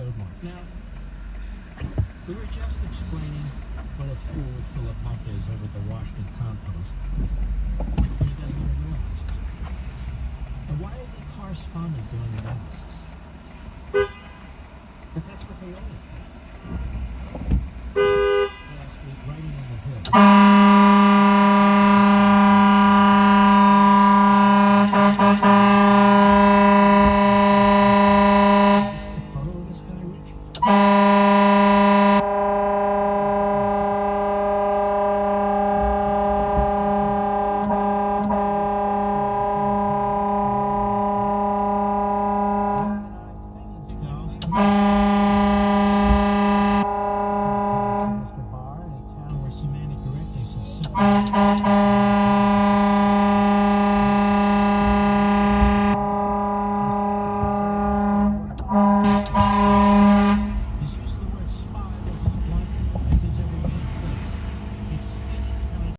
third one. Now, we were just explaining what a fool Philip Huff is over at the Washington Compost. And he doesn't even realize it. And why is he correspondent doing analysis? But that's what they all